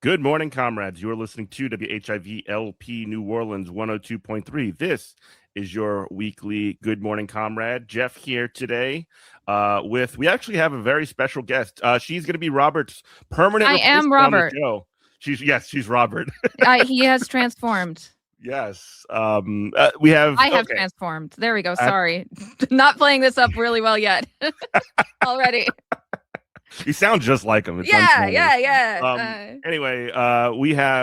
Good morning, comrades. You are listening to WHIV-LP New Orleans 102.3. This is your weekly Good Morning Comrade. Jeff here today we actually have a very special guest. She's going to be Robert's permanent I am replacement on the Robert. show. She's Robert. He has transformed. Yes. We have. I have transformed. There we go. Sorry. Not playing this up really well yet. Already. You sound just like him. It's yeah. Anyway,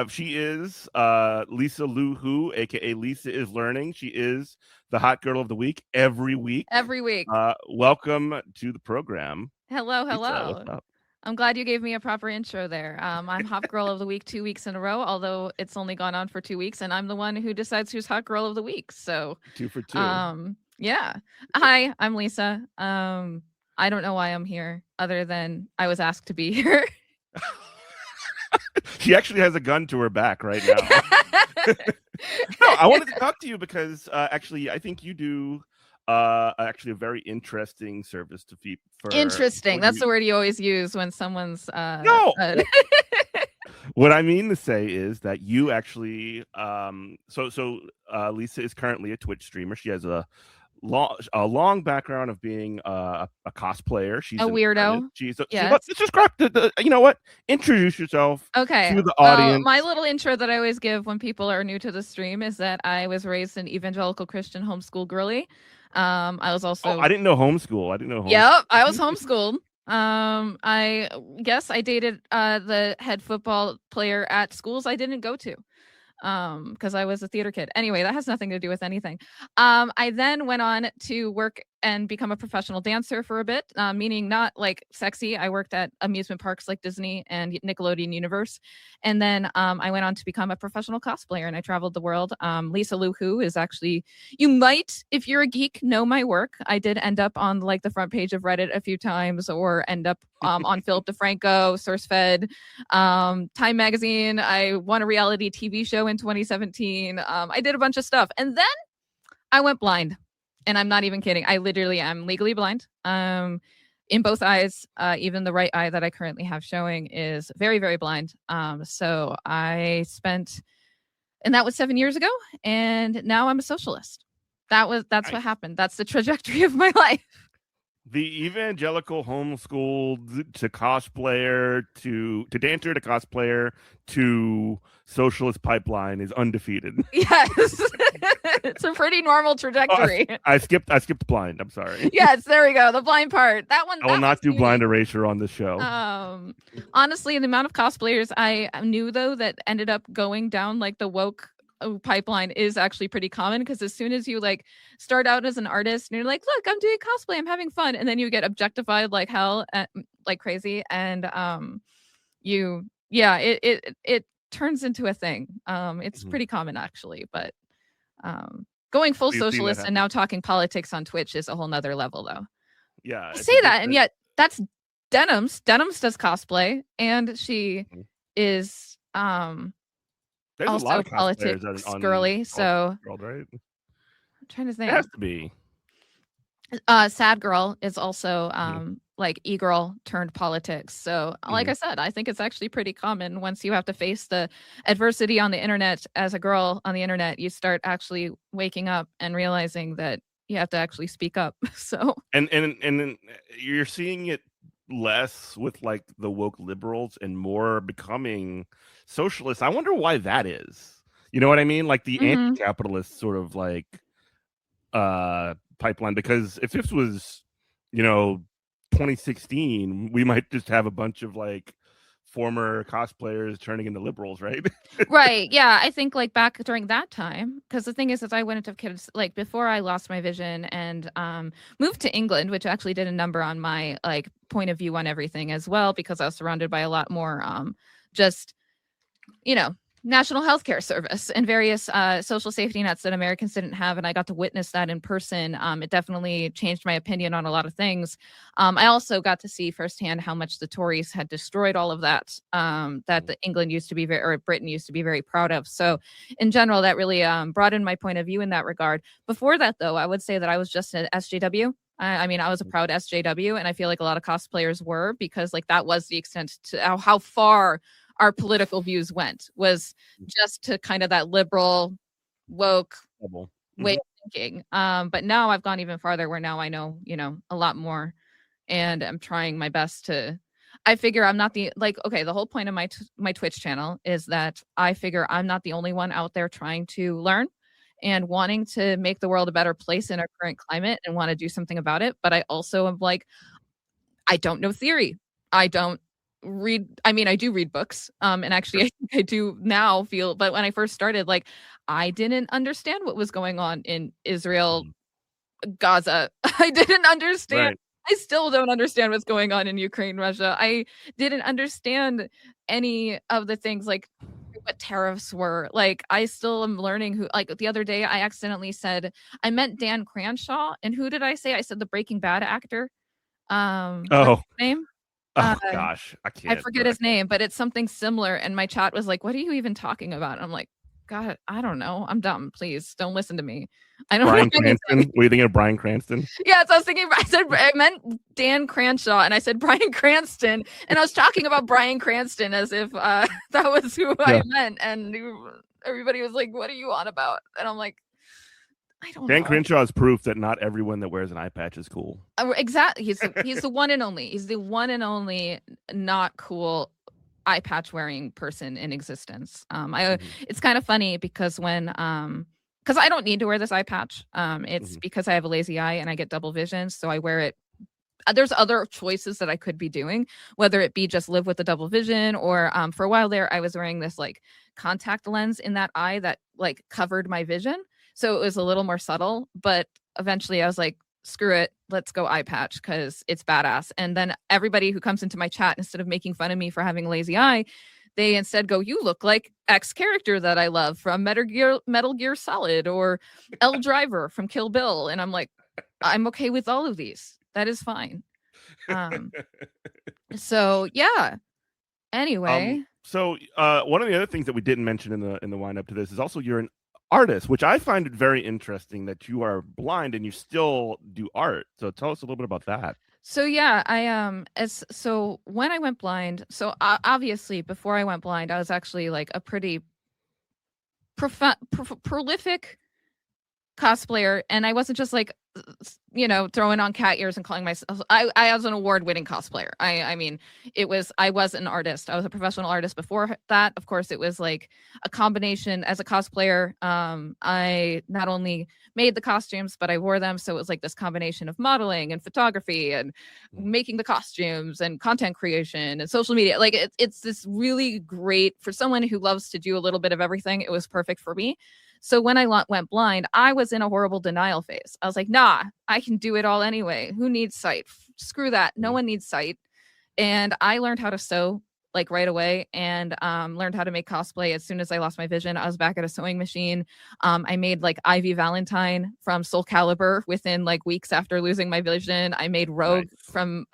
she is Lisa Lou Who, aka Lisa is Learning. She is the hot girl of the week every week. Welcome to the program. Hello. Lisa, what's up? I'm glad you gave me a proper intro there. I'm hot girl of the week 2 weeks in a row, although it's only gone on for 2 weeks, and I'm the one who decides who's hot girl of the week. So 2 for 2. Yeah. Hi, I'm Lisa. I don't know why I'm here other than I was asked to be here. She actually has a gun to her back right now. No, I wanted to talk to you because actually I think you do actually a very interesting service to people. Interesting. That's the word you always use when someone's no. What I mean to say is that you actually Lisa is currently a Twitch streamer. She has a long background of being a cosplayer. She's a weirdo. Let's just grab you know what? Introduce yourself to the audience. My little intro that I always give when people are new to the stream is that I was raised an evangelical Christian homeschool girly. I was also I didn't know homeschool. Yep, I was homeschooled. I guess I dated the head football player at schools I didn't go to. Because I was a theater kid. Anyway, that has nothing to do with anything. I then went on to work and become a professional dancer for a bit, meaning not like sexy. I worked at amusement parks like Disney and Nickelodeon Universe. And then I went on to become a professional cosplayer, and I traveled the world. Lisa Lou Who is actually, you might, if you're a geek, know my work. I did end up on like the front page of Reddit a few times, or end up on Philip DeFranco, SourceFed, Time Magazine. I won a reality TV show in 2017. I did a bunch of stuff. And then I went blind. And I'm not even kidding. I literally am legally blind in both eyes. Even the right eye that I currently have showing is very, very blind. So I spent, and that was 7 years ago. And now I'm a socialist. That's what happened. That's the trajectory of my life. The evangelical homeschooled to cosplayer to dancer to cosplayer to socialist pipeline is undefeated. Yes. It's a pretty normal trajectory. I skipped blind. I'm sorry. Yes, there we go. The blind part. That one. I will not do blind erasure on this show. Honestly, the amount of cosplayers I knew though that ended up going down like the woke pipeline is actually pretty common, because as soon as you like start out as an artist and you're like, look, I'm doing cosplay, I'm having fun, and then you get objectified like hell, like crazy, and it turns into a thing. It's pretty common actually, but going full socialist and now talking politics on Twitch is a whole nother level though. Yeah, I say that, and yet that's Denims does cosplay, and she is there's also a lot of politics girly, so world, right? I'm trying to think. It has to be. Sad Girl is also like e-girl turned politics. So like I said, I think it's actually pretty common. Once you have to face the adversity on the internet as a girl on the internet, you start actually waking up and realizing that you have to actually speak up. So and you're seeing it less with like the woke liberals and more becoming socialists. I wonder why that is. You know what I mean? Like the anti-capitalist sort of like pipeline, because if this was, 2016, we might just have a bunch of like former cosplayers turning into liberals, right? Right. Yeah. I think like back during that time, because the thing is I went into kids like before I lost my vision and moved to England, which actually did a number on my like point of view on everything as well, because I was surrounded by a lot more just, National Healthcare Service and various social safety nets that Americans didn't have, and I got to witness that in person. It definitely changed my opinion on a lot of things. I also got to see firsthand how much the Tories had destroyed all of that, that England used to be or Britain used to be very proud of. So in general, that really broadened my point of view in that regard. Before that, though, I would say that I was just an SJW. I mean, I was a proud SJW, and I feel like a lot of cosplayers were, because like that was the extent to how far our political views went, was just to kind of that liberal, woke way of thinking. But now I've gone even farther where now I know, a lot more, and I'm trying my best to. I figure I'm not okay, the whole point of my Twitch channel is that I figure I'm not the only one out there trying to learn and wanting to make the world a better place in our current climate and want to do something about it. But I also am like, I don't know theory. I don't read. I mean, I do read books. And actually, I think I do now feel. But when I first started, like, I didn't understand what was going on in Israel, Gaza. I didn't understand. Right. I still don't understand what's going on in Ukraine, Russia. I didn't understand any of the things like what tariffs were. Like, I still am learning who, like, the other day I accidentally said, I meant Dan Cranshaw. And who did I say? I said the Breaking Bad actor. What's Oh. his name? Oh gosh, I can't. I forget his name, but it's something similar. And my chat was like, "What are you even talking about?" And I'm like, "God, I don't know. I'm dumb. Please don't listen to me. I don't Bryan know anything." Cranston. What do you think of Bryan Cranston? Yeah, so I was thinking. I meant Dan Cranshaw, and I said Bryan Cranston, and I was talking about Bryan Cranston as if that was who I meant, and everybody was like, "What are you on about?" And I'm like, I don't Dan know. Crenshaw is proof that not everyone that wears an eye patch is cool. Exactly. He's the one and only. He's the one and only not cool eye patch wearing person in existence. It's kind of funny because because I don't need to wear this eye patch. It's because I have a lazy eye and I get double vision, so I wear it. There's other choices that I could be doing, whether it be just live with the double vision, or for a while there I was wearing this like contact lens in that eye that like covered my vision, so it was a little more subtle. But eventually I was like, screw it, let's go eye patch because it's badass. And then everybody who comes into my chat, instead of making fun of me for having a lazy eye, they instead go, "You look like X character that I love from Metal Gear Solid, or L Driver from Kill Bill." And I'm like, I'm okay with all of these. That is fine. So yeah. Anyway. So one of the other things that we didn't mention in the wind up to this is also you're an artist, which I find it very interesting that you are blind and you still do art. So tell us a little bit about that. So yeah, so when I went blind, so obviously before I went blind, I was actually like a pretty prolific cosplayer, and I wasn't just like throwing on cat ears and calling myself. I was an award-winning cosplayer. I mean, I was an artist. I was a professional artist before that. Of course, it was like a combination as a cosplayer. I not only made the costumes, but I wore them, so it was like this combination of modeling and photography and making the costumes and content creation and social media. Like it's this really great for someone who loves to do a little bit of everything. It was perfect for me. So when I went blind, I was in a horrible denial phase. I was like, nah, I can do it all anyway. Who needs sight? Screw that. No one needs sight. And I learned how to sew like right away, and learned how to make cosplay as soon as I lost my vision. I was back at a sewing machine. I made like Ivy Valentine from Soul Calibur within like weeks after losing my vision. I made Rogue from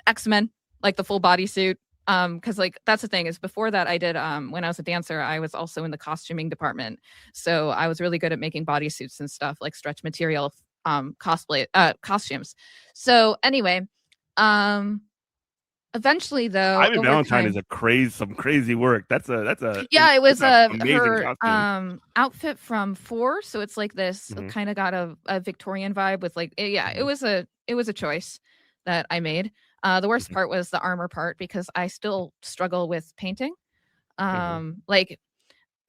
X-Men, like the full bodysuit. Because like that's the thing is before that I did when I was a dancer, I was also in the costuming department, so I was really good at making bodysuits and stuff, like stretch material cosplay costumes. So anyway, eventually though, Ivy over Valentine time, is some crazy work. That's a yeah, it was amazing her costume. outfit from 4, so it's like this kind of got a Victorian vibe with like it was a choice that I made. The worst part was the armor part, because I still struggle with painting. Like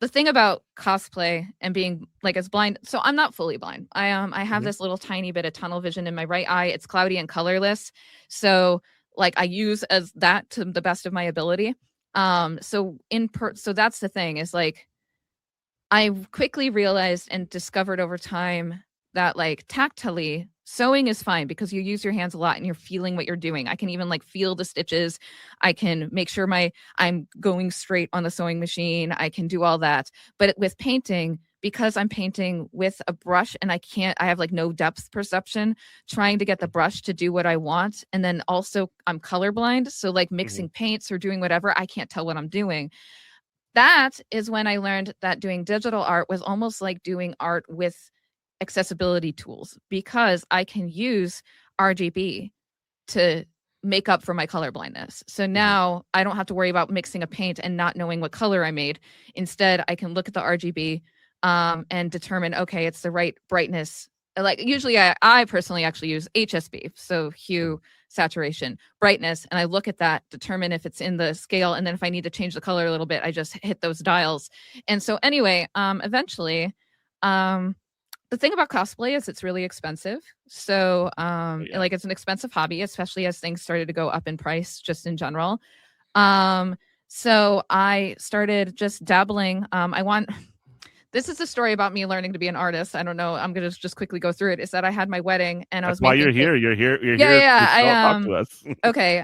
the thing about cosplay and being like as blind, so I'm not fully blind. I have this little tiny bit of tunnel vision in my right eye. It's cloudy and colorless. So like I use as that to the best of my ability. So that's the thing is like I quickly realized and discovered over time that like tactily sewing is fine because you use your hands a lot and you're feeling what you're doing. I can even like feel the stitches. I can make sure I'm going straight on the sewing machine. I can do all that. But with painting, because I'm painting with a brush and I have like no depth perception, trying to get the brush to do what I want. And then also I'm colorblind. So like mixing paints or doing whatever, I can't tell what I'm doing. That is when I learned that doing digital art was almost like doing art with accessibility tools, because I can use RGB to make up for my color blindness. So now I don't have to worry about mixing a paint and not knowing what color I made. Instead, I can look at the RGB and determine, okay, it's the right brightness. Like usually I personally actually use HSB, so hue, saturation, brightness, and I look at that, determine if it's in the scale, and then if I need to change the color a little bit, I just hit those dials. And so anyway, eventually, the thing about cosplay is it's really expensive. So like it's an expensive hobby, especially as things started to go up in price just in general. So I started just dabbling. This is a story about me learning to be an artist. I don't know. I'm going to just quickly go through it. Is that I had my wedding and I was That's why making you're here. You're here. You're yeah, here. yeah. Talk to us. Okay.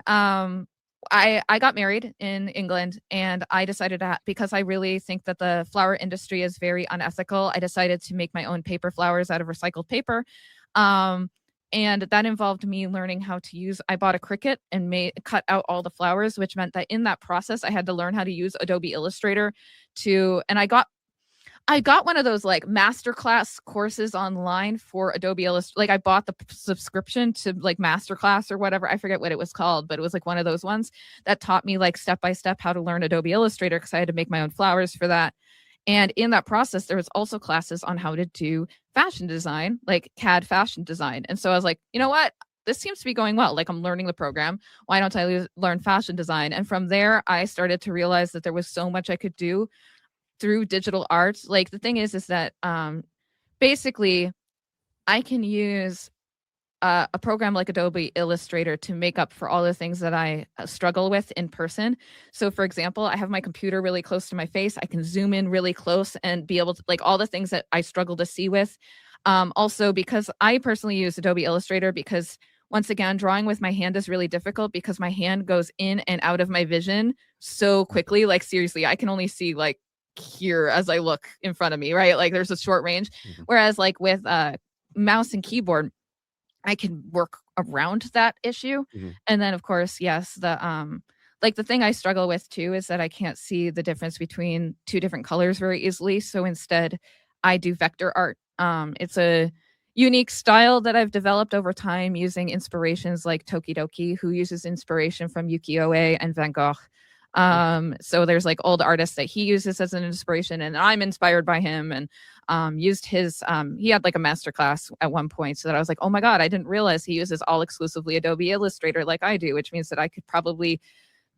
I got married in England and I decided to, because I really think that the flower industry is very unethical. I decided to make my own paper flowers out of recycled paper. And that involved me learning how to use, I bought a Cricut and cut out all the flowers, which meant that in that process, I had to learn how to use Adobe Illustrator and I got one of those like masterclass courses online for Adobe Illustrator. Like I bought the subscription to like masterclass or whatever. I forget what it was called, but it was like one of those ones that taught me like step by step how to learn Adobe Illustrator because I had to make my own flowers for that. And in that process, there was also classes on how to do fashion design, like CAD fashion design. And so I was like, you know what? This seems to be going well. Like I'm learning the program. Why don't I learn fashion design? And from there, I started to realize that there was so much I could do through digital art. Like the thing is that basically I can use a program like Adobe Illustrator to make up for all the things that I struggle with in person. So for example, I have my computer really close to my face. I can zoom in really close and be able to like all the things that I struggle to see with. Also because I personally use Adobe Illustrator because once again, drawing with my hand is really difficult because my hand goes in and out of my vision so quickly. Like seriously, I can only see like here as I look in front of me, right? Like there's a short range. Whereas like with mouse and keyboard, I can work around that issue. And then of course, yes, the like the thing I struggle with too is that I can't see the difference between two different colors very easily. So instead I do vector art. It's a unique style that I've developed over time using inspirations like Tokidoki, who uses inspiration from Ukiyo-e and Van Gogh. So there's like old artists that he uses as an inspiration and I'm inspired by him and used his he had like a master class at one point so that I was like, oh my God, I didn't realize he uses all exclusively Adobe Illustrator like I do, which means that I could probably,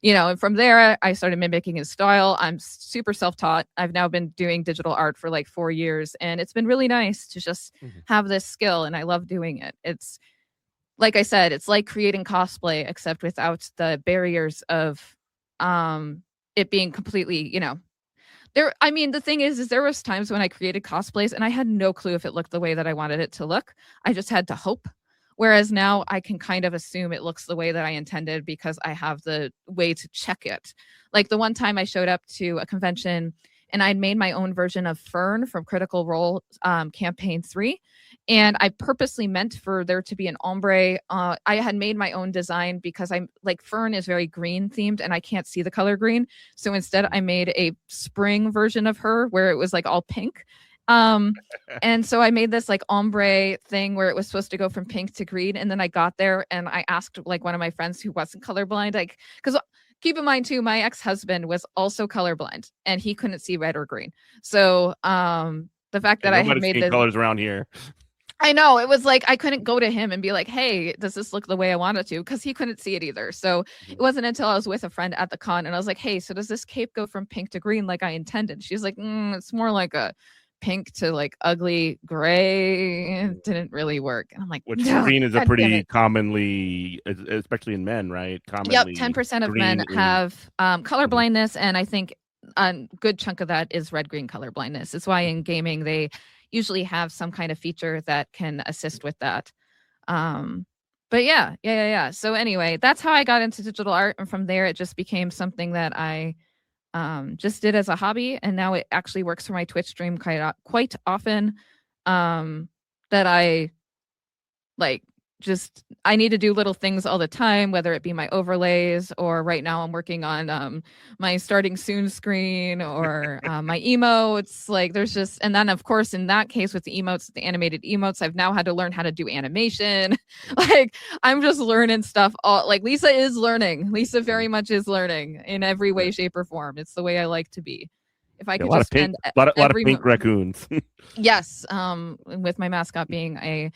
and from there I started mimicking his style. I'm super self-taught. I've now been doing digital art for like 4 years and it's been really nice to just have this skill and I love doing it. It's like I said, it's like creating cosplay except without the barriers of it being completely, the thing is there was times when I created cosplays and I had no clue if it looked the way that I wanted it to look. I just had to hope. Whereas now I can kind of assume it looks the way that I intended because I have the way to check it. Like the one time I showed up to a convention and I'd made my own version of Fern from Critical Role Campaign 3. And I purposely meant for there to be an ombre. I had made my own design because I'm like Fern is very green themed and I can't see the color green. So instead I made a spring version of her where it was like all pink. And so I made this like ombre thing where it was supposed to go from pink to green. And then I got there and I asked like one of my friends who wasn't colorblind, like, because keep in mind too, my ex-husband was also colorblind and he couldn't see red or green. So the fact that I had made the colors around here. I know it was like I couldn't go to him and be like, hey, does this look the way I want it to? Because he couldn't see it either. So it wasn't until I was with a friend at the con and I was like, hey, so does this cape go from pink to green like I intended? She's like, it's more like a pink to like ugly gray. It didn't really work. And I'm like, which green is a pretty commonly, especially in men, right? Commonly, yep, 10% of men have color blindness, and I think a good chunk of that is red-green color blindness. It's why in gaming they usually have some kind of feature that can assist with that. But yeah. So anyway, that's how I got into digital art, and from there it just became something that I just did as a hobby, and now it actually works for my Twitch stream quite often. That I like I need to do little things all the time, whether it be my overlays or right now I'm working on my starting soon screen or my emotes. Like there's just, and then of course in that case with the emotes, the animated emotes, I've now had to learn how to do animation. Like I'm just learning stuff. All like Lisa is learning. Lisa very much is learning in every way, shape, or form. It's the way I like to be. If I Yeah, a could lot just of pink, spend lot of every pink raccoons. yes, with my mascot being a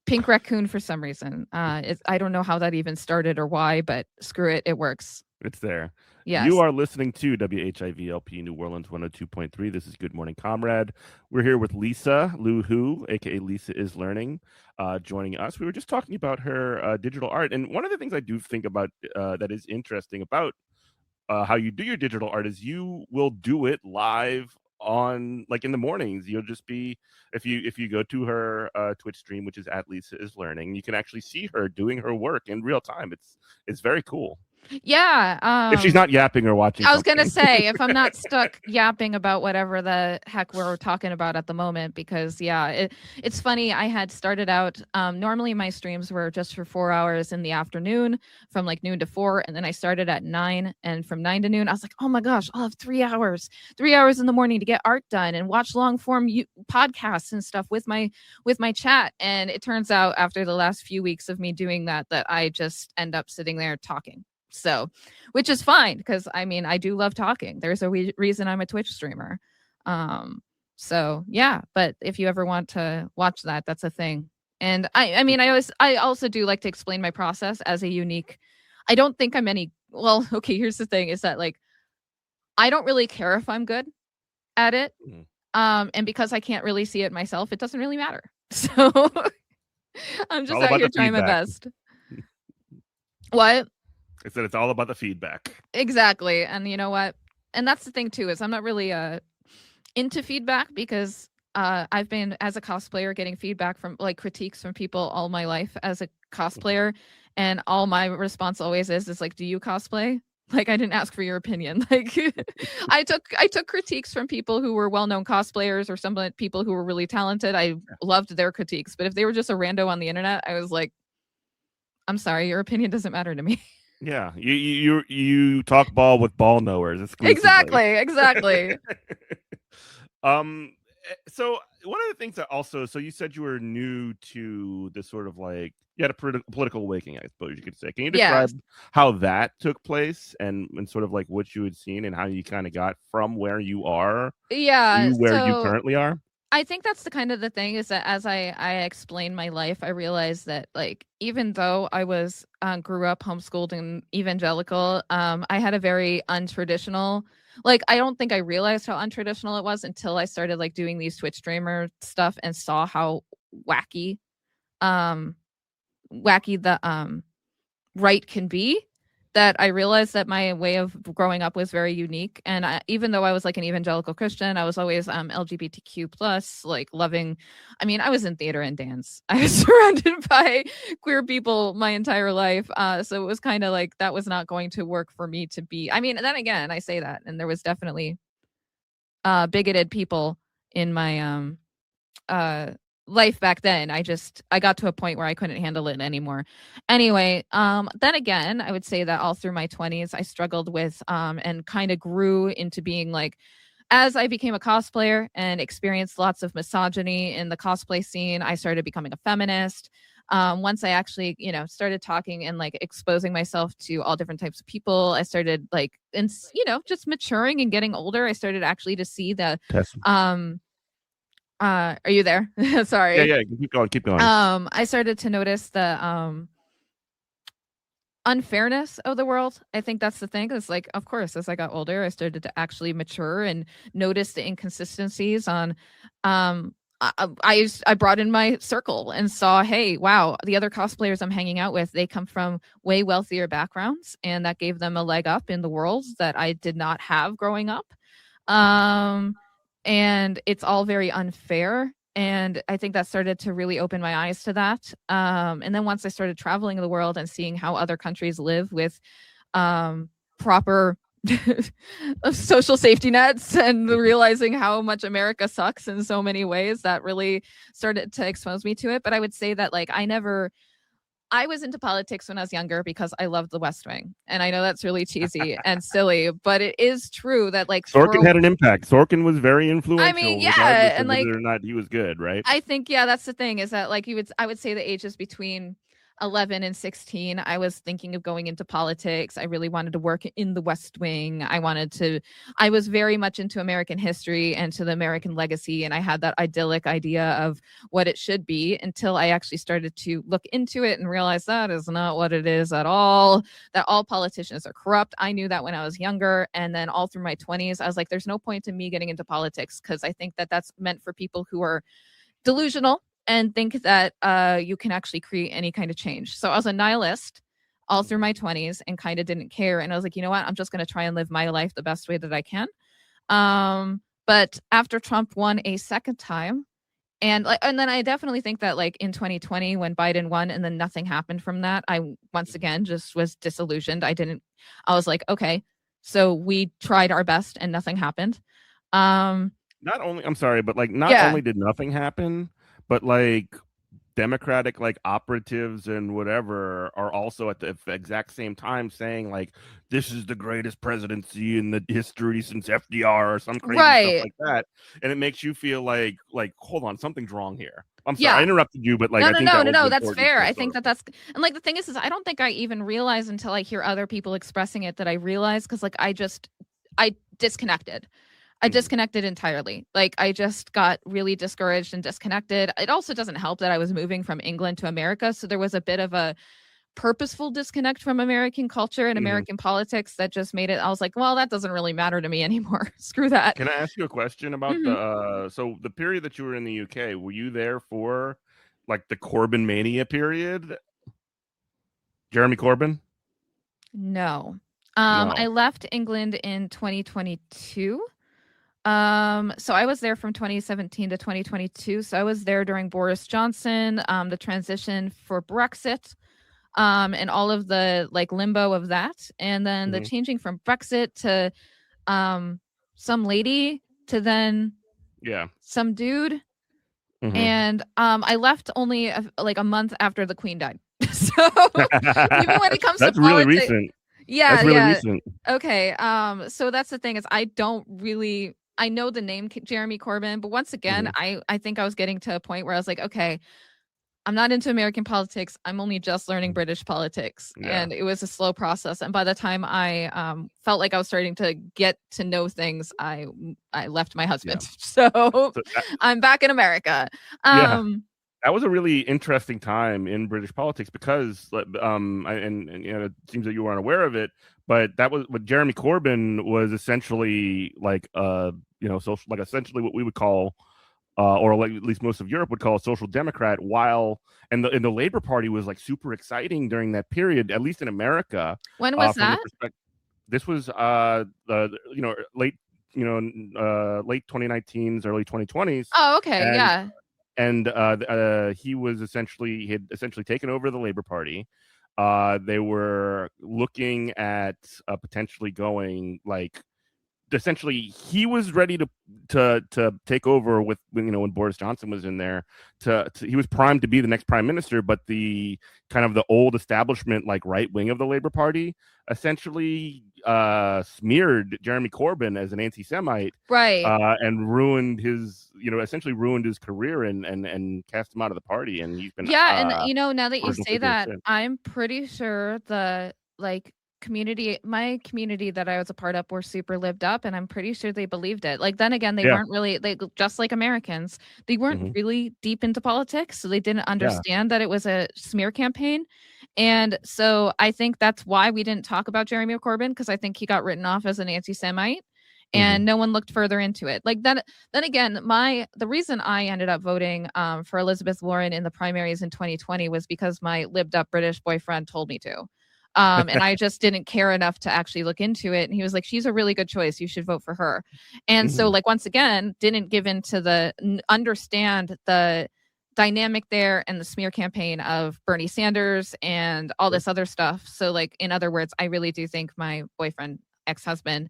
pink raccoon for some reason. I don't know how that even started or why, but screw it, it works. It's there. You Yes. are listening to WHIVLP New Orleans 102.3. This is Good Morning Comrade. We're here with Lisa Lu Hu, aka Lisa is Learning, joining us. We were just talking about her digital art, and one of the things I do think about that is interesting about how you do your digital art is you will do it live on like in the mornings. You'll just be if you go to her Twitch stream, which is at Lisa is Learning, you can actually see her doing her work in real time. It's very cool. Yeah. If she's not yapping or watching I was gonna something. say if I'm not stuck yapping about whatever the heck we're talking about at the moment, because it's funny. I had started out. Normally my streams were just for 4 hours in the afternoon, from like noon to 4, and then I started at 9, and from 9 to noon, I was like, oh my gosh, I'll have 3 hours, 3 hours in the morning to get art done and watch long form podcasts and stuff with my chat. And it turns out after the last few weeks of me doing that I just end up sitting there talking. So, which is fine because I mean, I do love talking. There's a reason I'm a Twitch streamer. So yeah, but if you ever want to watch that, that's a thing. And I mean, I also do like to explain my process as a unique. I don't think I'm any. Well, okay. Here's the thing: is that like I don't really care if I'm good at it. And because I can't really see it myself, it doesn't really matter. So I'm just out here trying my best. What? I said it's all about the feedback. Exactly. And you know what? And that's the thing too, is I'm not really into feedback because I've been as a cosplayer getting feedback from like critiques from people all my life as a cosplayer, and all my response always is like, do you cosplay? Like I didn't ask for your opinion. Like I took critiques from people who were well-known cosplayers or some people who were really talented. I loved their critiques, but if they were just a rando on the internet, I was like, I'm sorry, your opinion doesn't matter to me. Yeah, you talk ball with ball knowers exclusively. Exactly. So one of the things that also, so you said you were new to this sort of like you had a political awakening, I suppose you could say. Can you describe how that took place and sort of like what you had seen and how you kind of got from where you are to where you currently are? I think that's the kind of the thing is that as I explain my life, I realized that like even though I was grew up homeschooled and evangelical, I had a very untraditional. Like I don't think I realized how untraditional it was until I started like doing these Twitch streamer stuff and saw how wacky the right can be. That I realized that my way of growing up was very unique. And even though I was like an evangelical Christian, I was always LGBTQ plus, like loving. I mean, I was in theater and dance. I was surrounded by queer people my entire life. So it was kind of like that was not going to work for me to be. I mean, then again, I say that, and there was definitely bigoted people in my life back then. I got to a point where I couldn't handle it anymore. Anyway, then again, I would say that all through my 20s, I struggled with and kind of grew into being like, as I became a cosplayer and experienced lots of misogyny in the cosplay scene, I started becoming a feminist. Once I actually, started talking and like exposing myself to all different types of people, I started like, and just maturing and getting older. I started actually to see the, are you there? Sorry. Yeah. Keep going. I started to notice the unfairness of the world. I think that's the thing. It's like, of course, as I got older, I started to actually mature and notice the inconsistencies on I brought in my circle and saw, hey, wow, the other cosplayers I'm hanging out with, they come from way wealthier backgrounds, and that gave them a leg up in the world that I did not have growing up. And it's all very unfair. And I think that started to really open my eyes to that. And then once I started traveling the world and seeing how other countries live with proper social safety nets and realizing how much America sucks in so many ways, that really started to expose me to it. But I would say that like I never I was into politics when I was younger because I loved The West Wing. And I know that's really cheesy and silly, but it is true that like Sorkin had an impact. Sorkin was very I mean, influential, regardless yeah, of and whether like or not he was good, right? I think yeah, that's the thing is that like I would say the ages between 11 and 16, I was thinking of going into politics. I really wanted to work in the West Wing. I was very much into American history and to the American legacy. And I had that idyllic idea of what it should be until I actually started to look into it and realize that is not what it is at all, that all politicians are corrupt. I knew that when I was younger. And then all through my 20s, I was like, there's no point in me getting into politics because I think that that's meant for people who are delusional and think that you can actually create any kind of change. So I was a nihilist all through my 20s and kind of didn't care. And I was like, you know what? I'm just going to try and live my life the best way that I can. But after Trump won a second time, and then I definitely think that like in 2020 when Biden won and then nothing happened from that, I once again just was disillusioned. I was like, okay, so we tried our best and nothing happened. Not only, I'm sorry, but like not Yeah, only did nothing happen, but like Democratic like operatives and whatever are also at the exact same time saying like this is the greatest presidency in the history since FDR or some crazy stuff right. like that, and it makes you feel like hold on, something's wrong here. I'm sorry, I Yeah. interrupted you, but like No, I no, think no, that no, was no. That's important fair. to I sort think of. that that's and like the thing is I don't think I even realize until I hear other people expressing it that I realize because like I disconnected. I Mhm. disconnected entirely. Like I just got really discouraged and disconnected. It also doesn't help that I was moving from England to America, so there was a bit of a purposeful disconnect from American culture and Mhm. American politics that just made it. I was like, well, that doesn't really matter to me anymore. Screw that. Can I ask you a question about the Hmm. so the period that you were in the UK, were you there for like the Corbyn mania period? Jeremy Corbyn? No. I No. left England in 2022. So I was there from 2017 to 2022. So I was there during Boris Johnson, the transition for Brexit, and all of the like limbo of that, and then the Mhm. changing from Brexit to um some lady to then Yeah. some dude, Mhm. and I left only like a month after the Queen died. So even when it comes to That's really politics, recent. yeah, That's really yeah. recent. Okay. So that's the thing is I know the name Jeremy Corbyn, but once again, Mhm. I think I was getting to a point where I was like, okay, I'm not into American politics. I'm only just learning Mhm. British politics, Yeah. and it was a slow process. And by the time I felt like I was starting to get to know things, I left my Yeah. husband. So So that, I'm back in America. yeah. Um, That was a really interesting time in British politics because, and you know, it seems that you were unaware of it, but that was what Jeremy Corbyn was essentially like, you know, social, like essentially what we would call, or like at least most of Europe would call a social democrat. While and the Labour Party was like super exciting during that period, at least in America, when was from the that? perspective. This was the you know late late 2019s, early 2020s, Oh, okay, and yeah. he had essentially taken over the Labor Party. They were looking at potentially going like essentially he was ready to take over with you know when Boris Johnson was in there he was primed to be the next prime minister, but the kind of the old establishment like right wing of the Labor Party essentially smeared Jeremy Corbyn as an anti-Semite, Right. and ruined his you know essentially ruined his career and cast him out of the party, and he's been Yeah, and you know, now that you marginal say figure that, since. I'm pretty sure the like my community that I was a part of were super lived up, and I'm pretty sure they believed it. Like then again, they Yeah. weren't really just like Americans. They weren't Hmm. really deep into politics, so they didn't Yeah. understand that it was a smear campaign. And so I think that's why we didn't talk about Jeremy Corbyn because I think he got written off as an anti-Semite and Hmm. no one looked further into it. Like then again, the reason I ended up voting for Elizabeth Warren in the primaries in 2020 was because my lived up British boyfriend told me to. And I just didn't care enough to actually look into it. And he was like, she's a really good choice. You should vote for her. And so, Hmm. like, once again, didn't give in to understand the dynamic there and the smear campaign of Bernie Sanders and all this other stuff. So, like, in other words, I really do think my boyfriend, ex husband,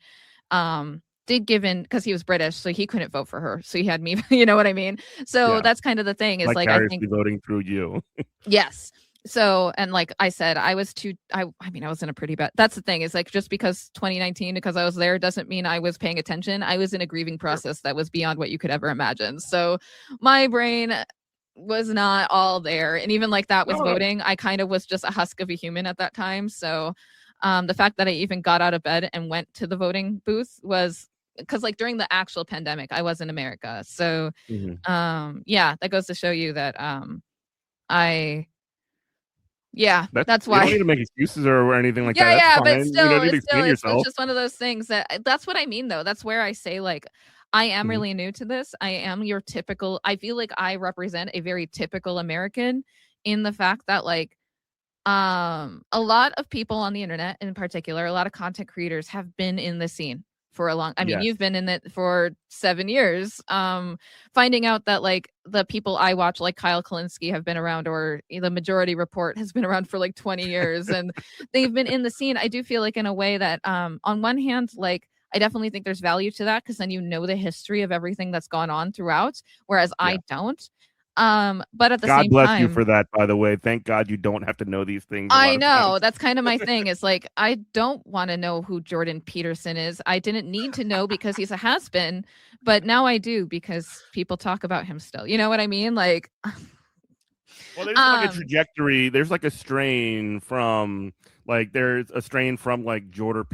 did give in because he was British, so he couldn't vote for her. So he had me, you know what I mean? So Yeah. that's kind of the thing is like I think Vicariously voting through you. yes. So, and like I said, I was too, I mean, I was in a pretty bad, that's the thing is like, just because 2019, because I was there doesn't mean I was paying attention. I was in a grieving Sure. process that was beyond what you could ever imagine. So my brain was not all there. And even like that with No, no. voting, I kind of was just a husk of a human at that time. So the fact that I even got out of bed and went to the voting booth was because like during the actual pandemic, I was in America. So Mhm. yeah, that goes to show you that I yeah, That's that's you don't need why. to make excuses or anything like that. Yeah, That's yeah, but fine. You don't need to still, explain it's still yourself. just one of those things that that's what I mean though. That's where I say like I am Mhm. really new to this. I am your typical I feel like I represent a very typical American in the fact that like a lot of people on the internet in particular, a lot of content creators have been in the scene for a long I mean, Yes. you've been in it for 7 years. Finding out that like the people I watch like Kyle Kalinske have been around or the Majority Report has been around for like 20 years and they've been in the scene. I do feel like in a way that on one hand like I definitely think there's value to that because then you know the history of everything that's gone on throughout whereas Yeah. I don't. But at the God same bless you time for that, by the way. Thank God you don't have to know these things a lot I of know. times. That's kind of my thing. It's like I don't want to know who Jordan Peterson is. I didn't need to know because he's a has-been, but now I do because people talk about him still. You know what I mean? Like Well, there's like a um trajectory. There's like a strain from there's a strain from like Jordan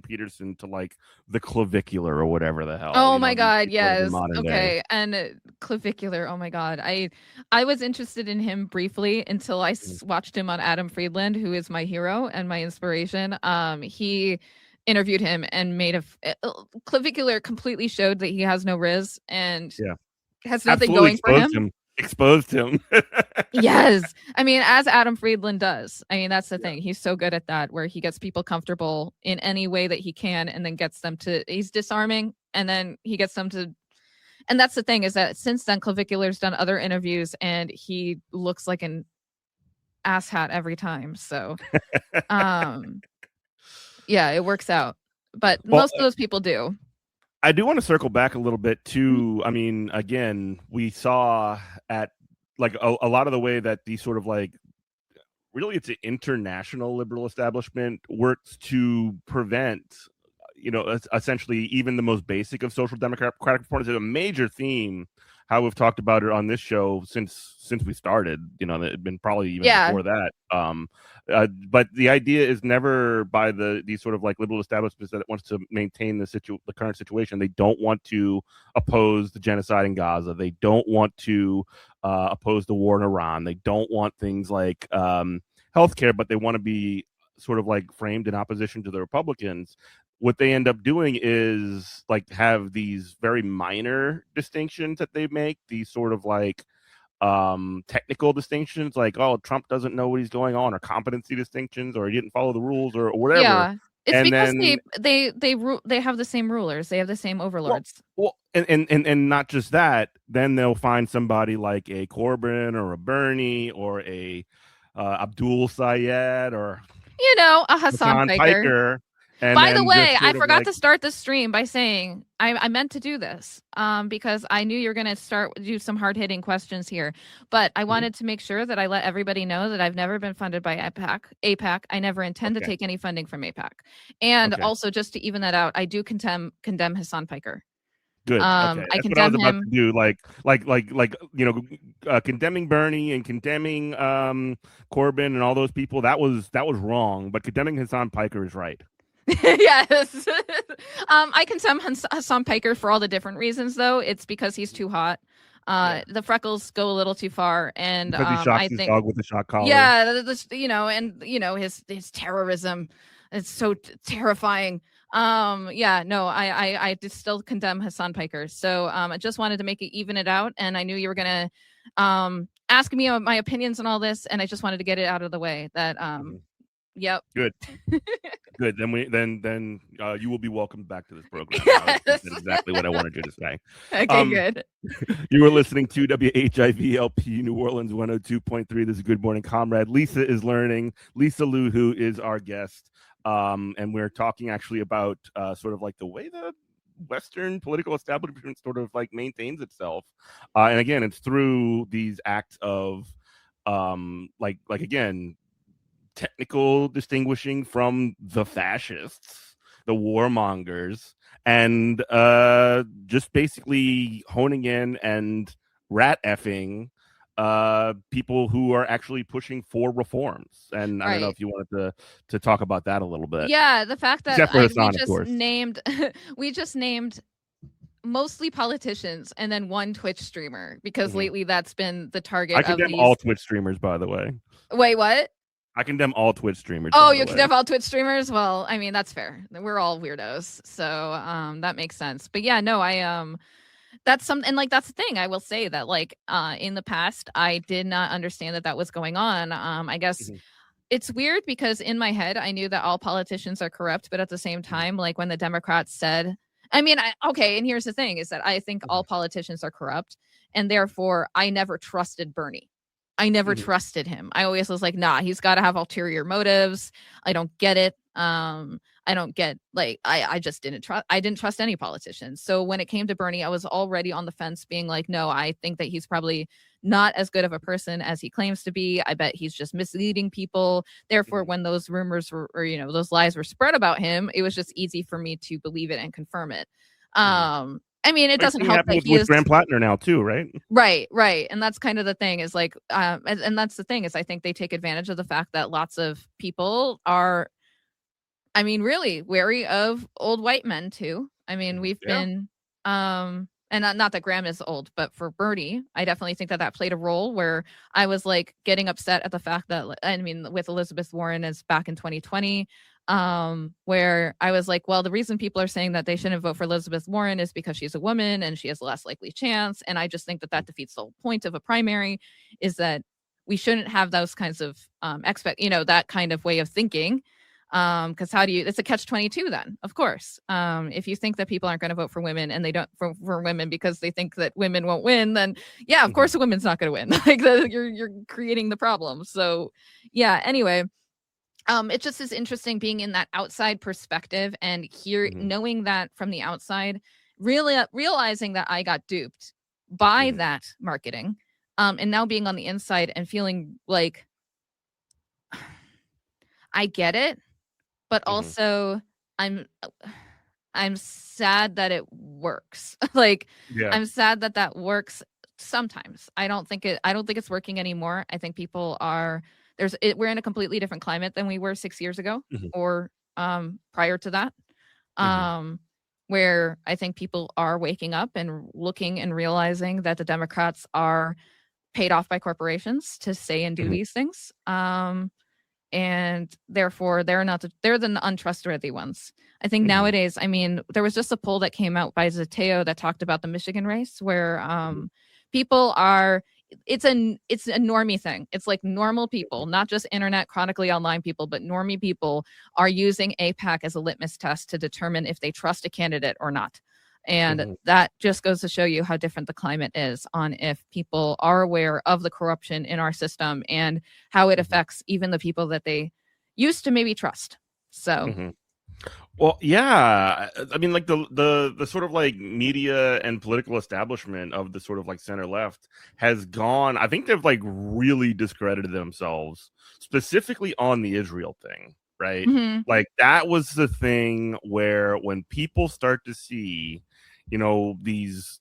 Peterson to like the clavicular or whatever the hell, oh you know, my these god, people in yes. modern day. Okay. And clavicular. Oh my god. I was interested in him briefly until I Mhm. watched him on Adam Friedland, who is my hero and my inspiration. He interviewed him and made clavicular completely showed that he has no riz and Yeah. has nothing Absolutely going for exposed him. him. Exposed him. Yes. I mean, as Adam Friedland does. I mean, that's the Yeah. thing. He's so good at that, where he gets people comfortable in any way that he can and then gets them to, he's disarming and then he gets them to, and that's the thing is that since then, Clavicular's done other interviews and he looks like an asshat every time. So, um, yeah, it works out. But Well, most of those people do. I do want to circle back a little bit Mhm. to, I mean, again, we saw at like a lot of the way that these sort of like really it's an international liberal establishment works to prevent essentially even the most basic of social democratic reforms is a major theme how we've talked about it on this show since we started, it's been probably even Yeah. before that. But the idea is never by these sort of like liberal establishments that it wants to maintain the current situation. They don't want to oppose the genocide in Gaza. They don't want to oppose the war in Iran. They don't want things like healthcare, but they want to be sort of like framed in opposition to the Republicans. What they end up doing is like have these very minor distinctions that they make, these sort of like technical distinctions, like, oh, Trump doesn't know what he's going on, or competency distinctions, or he didn't follow the rules, or whatever. Yeah. It's And because then they have the same rulers. They have the same well, overlords. and not just that, then they'll find somebody like a Corbyn or a Bernie or a Abdul Sayed or You know, a Hassan Hassan Piker. Piker, and By the then just way, I sort of forgot like, to start the stream by saying I meant to do this because I knew you're going to do some hard hitting questions here, but I mhm, wanted to make sure that I let everybody know that I've never been funded by APAC. APAC. I never intend to okay, take any funding from APAC, and okay. also just to even that out, I do condemn Hassan Piker. Good. Okay, I that's what I was condemn about to him. do. Condemning Bernie and condemning Corbyn and all those people. That was wrong. But condemning Hassan Piker is right Yes. I condemn Hassan Piker for all the different reasons, though. It's because he's too hot. Yeah, The freckles go a little too far, and because he shocks I his think, dog with a shock collar. yeah, and his terrorism, it's so terrifying. Yeah, no, I just still condemn Hassan Piker. So, I just wanted to make it even it out, and I knew you were gonna ask me my opinions on all this, and I just wanted to get it out of the way. That Mhm. yep. Good, good. Then you will be welcomed back to this program. Now you Yes. said exactly what I wanted you to say. Okay, Um, good. You are listening to WHIVLP New Orleans 102.3. This is Good Morning Comrade. Lisa is learning. Lisa Lu, who is our guest. And we're talking actually about sort of like the way the Western political establishment sort of like maintains itself. And again, it's through these acts of like again, technical distinguishing from the fascists, the warmongers, and just basically honing in and rat effing people who are actually pushing for reforms. And I don't know Right. if you wanted to talk about that a little bit, Yeah, the fact that except for we Hassan, of just course. named we just named mostly politicians and then one Twitch streamer because lately that's been the I target of condemn all these. Twitch streamers, by the way. Wait, what? I condemn all Twitch streamers, Oh, by the you way. condemn all Twitch streamers? Well, I mean, that's fair. We're all weirdos. So, that makes sense. But yeah, no, that's something, and like that's the thing. I will say that like in the past I did not understand that that was going on. I guess Mhm, it's weird because in my head I knew that all politicians are corrupt, but at the same mhm, time, like when the Democrats said, I mean, okay, and here's the thing is that I think all mhm, politicians are corrupt, and therefore I never trusted Bernie. I never mhm, trusted him. I always was like, nah, he's got to have ulterior motives. I don't get it. I don't get like I just didn't trust any politician. So when it came to Bernie, I was already on the fence being like, no, I think that he's probably not as good of a person as he claims to be. I bet he's just misleading people. Therefore, mhm, when those rumors were, or those lies were spread about him, it was just easy for me to believe it and confirm it. mhm. I mean, it Same doesn't thing help happened that with, he is Graham Plattner now too, right? right, right, and that's kind of the thing is like, and that's the thing is I think they take advantage of the fact that lots of people are, I mean, really wary of old white men too. I mean, Mhm. we've Yeah. been, and not that Graham is old, but for Bernie, I definitely think that that played a role where I was like getting upset at the fact that, I mean, with Elizabeth Warren is back in 2020, where I was like, well, the reason people are saying that they shouldn't vote for Elizabeth Warren is because she's a woman and she has a less likely chance. And I just think that that defeats the whole point of a primary is that we shouldn't have those kinds of that kind of way of thinking, because how do you, it's a catch 22 then, of course. If you think that people aren't going to vote for women and they don't for women because they think that women won't win, then yeah, of Mhm, course a woman's not going to win. Like you're creating the problem. So yeah, anyway, it just is interesting being in that outside perspective and here mhm, knowing that from the outside, really realizing that I got duped by mhm, that marketing, and now being on the inside and feeling like I get it, but mhm. also I'm I'm sad that it works. Like Yeah. I'm sad that that works sometimes. I don't think it's working anymore. I think people are we're in a completely different climate than we were 6 years ago Mhm, or prior to that. mhm, Um where I think people are waking up and looking and realizing that the Democrats are paid off by corporations to say and do mhm, these things. And therefore they're the untrustworthy ones. I think mhm, nowadays, I mean, there was just a poll that came out by Zateo that talked about the Michigan race where mhm, people are it's a normie thing. It's like normal people, not just internet chronically online people, but normie people are using APAC as a litmus test to determine if they trust a candidate or not. And mhm, that just goes to show you how different the climate is on if people are aware of the corruption in our system and how it mhm, affects even the people that they used to maybe trust. So, mhm. Well, yeah. I mean, like the sort of like media and political establishment of the sort of like center left has gone. I think they've like really discredited themselves, specifically on the Israel thing, right? mhm. Like that was the thing where when people start to see, these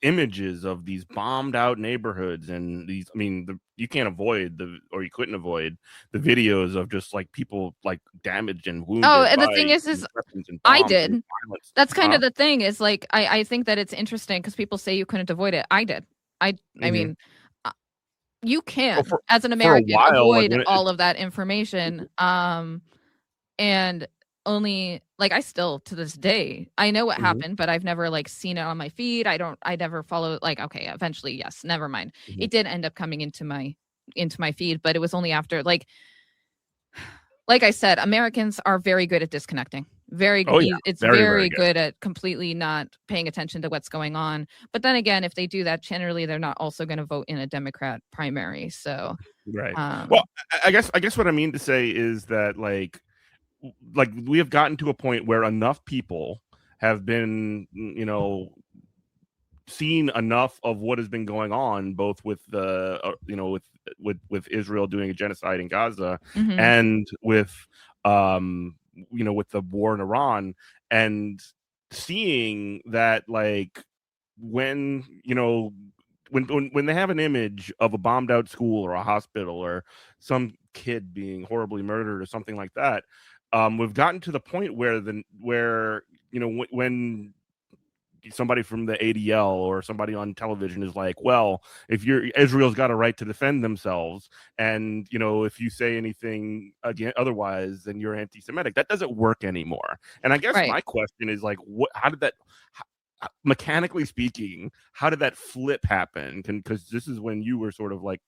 images of these bombed out neighborhoods and these, I mean, you can't avoid or you couldn't avoid the videos of just like people like damaged and Oh, wounded and the by thing is these weapons and I bombs and did. violence. That's kind Huh? of the thing is like I think that it's interesting because people say you couldn't avoid it. I did. I Hmm. mean, uh, you Well, can for as an a American while, like avoid when all of that information. And only like I still to this day I know what Mhm, happened, but I've never like seen it on my feed. I never follow like okay, eventually yes, never mind. mhm. It did end up coming into my feed, but it was only after like I said, Americans are very good at disconnecting. Oh yeah, It's very very very good. good at completely not paying attention to what's going on. But then again, if they do that, generally they're not also going to vote in a Democrat primary. So, Right. Well, um, I guess what I mean to say is that like we have gotten to a point where enough people have been, seen enough of what has been going on, both with the with Israel doing a genocide in Gaza, Mm-hmm. and with with the war in Iran, and seeing that, like, when when they have an image of a bombed out school or a hospital or some kid being horribly murdered or something like that, we've gotten to the point where when somebody from the ADL or somebody on television is like, well, if Israel's got a right to defend themselves, and if you say anything again otherwise, then you're anti-Semitic. That doesn't work anymore. And I guess Right. my question is, like, how did that, mechanically speaking, how did that flip happen? Because this is when you were sort of like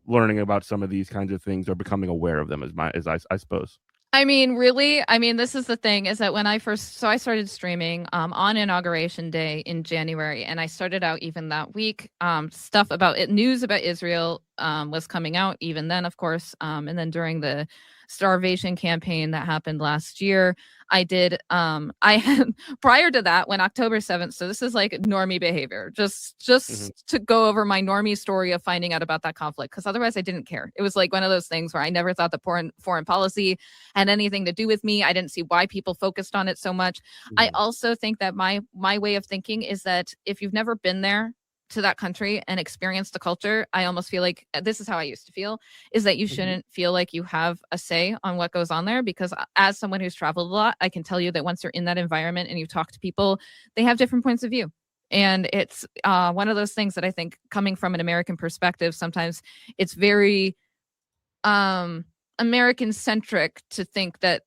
learning about some of these kinds of things or becoming aware of them, I suppose. I mean, really, this is the thing, is that when I started streaming on Inauguration Day in January, and I started out even that week. Stuff about it, news about Israel was coming out even then, of course. And then during the starvation campaign that happened last year, I did, I had, prior to that, when October 7th, so this is like normie behavior, Mm-hmm. just to go over my normie story of finding out about that conflict, because otherwise I didn't care. It was like one of those things where I never thought the foreign policy had anything to do with me. I didn't see why people focused on it so much. I Mm-hmm. also think that my way of thinking is that if you've never been there to that country and experienced the culture, I almost feel like, this is how I used to feel, is that you Mm-hmm. shouldn't feel like you have a say on what goes on there, because as someone who's traveled a lot, I can tell you that once you're in that environment and you talk to people, they have different points of view. And it's one of those things that I think, coming from an American perspective, sometimes it's very American centric to think that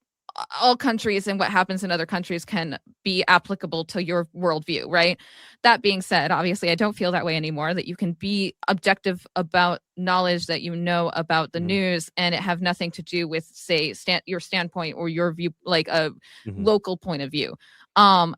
all countries and what happens in other countries can be applicable to your worldview, right? That being said, obviously, I don't feel that way anymore, that you can be objective about knowledge that you know about the Mm-hmm. news and it have nothing to do with, say, your standpoint or your view, like a Mm-hmm. local point of view.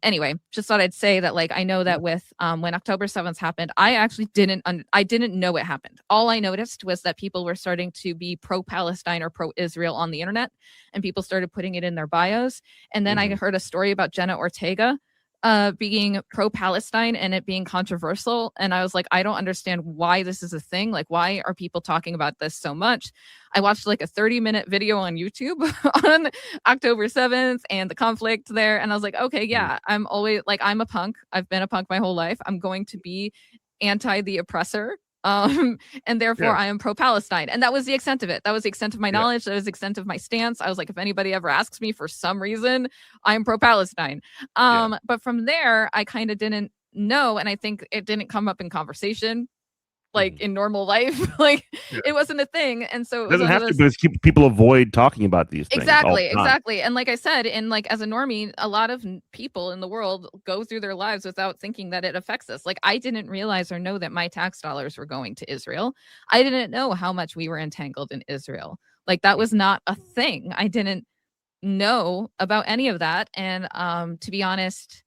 Anyway, just thought I'd say that, like, I know Yeah. that with when October 7th happened, I actually didn't know it happened. All I noticed was that people were starting to be pro-Palestine or pro-Israel on the internet, and people started putting it in their bios. And then I Mm-hmm. heard a story about Jenna Ortega being pro-Palestine and it being controversial, and I was like, I don't understand why this is a thing. Like, why are people talking about this so much? I watched like a 30-minute video on YouTube on October 7th and the conflict there, and I was like, okay, Mm-hmm. yeah, I'm always like, I'm a punk. I've been a punk my whole life. I'm going to be anti the oppressor, and therefore Yeah. I am pro-Palestine. And that was the extent of it. That was the extent of my Yeah. knowledge. That was the extent of my stance. I was like, if anybody ever asks me for some reason, I'm pro-Palestine. Yeah. But from there, I kind of didn't know, and I think it didn't come up in conversation, like Mm-hmm. in normal life. Like, Yeah. it wasn't a thing. And so it It was doesn't one of have to, those. but people avoid talking about these things all Exactly, the time. exactly. And like I said, in like, as a normie, a lot of people in the world go through their lives without thinking that it affects us. Like, I didn't realize or know that my tax dollars were going to Israel. I didn't know how much we were entangled in Israel. Like, that was not a thing. I didn't know about any of that. And to be honest,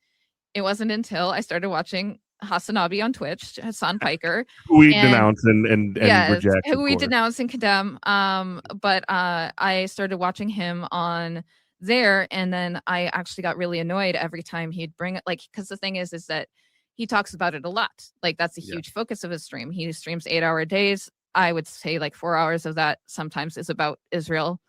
it wasn't until I started watching Hasanabi on Twitch, Hassan Piker, We and denounce and yes, reject, who of we course. denounce and condemn. But I started watching him on there, and then I actually got really annoyed every time he'd bring it, like, because the thing is that he talks about it a lot. Like, that's a Yeah. huge focus of his stream. He streams 8-hour days. I would say like 4 hours of that sometimes is about Israel.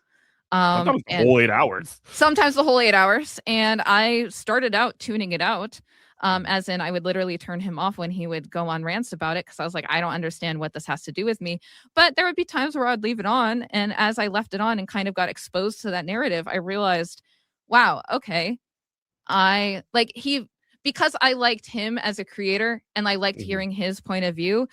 Sometimes the And whole 8 hours. sometimes the whole 8 hours. And I started out tuning it out. Mhm. As in, I would literally turn him off when he would go on rants about it, because I was like, I don't understand what this has to do with me. But there would be times where I'd leave it on. And as I left it on and kind of got exposed to that narrative, I realized, wow, okay. I like because I liked him as a creator and I liked Mhm. hearing his point of view,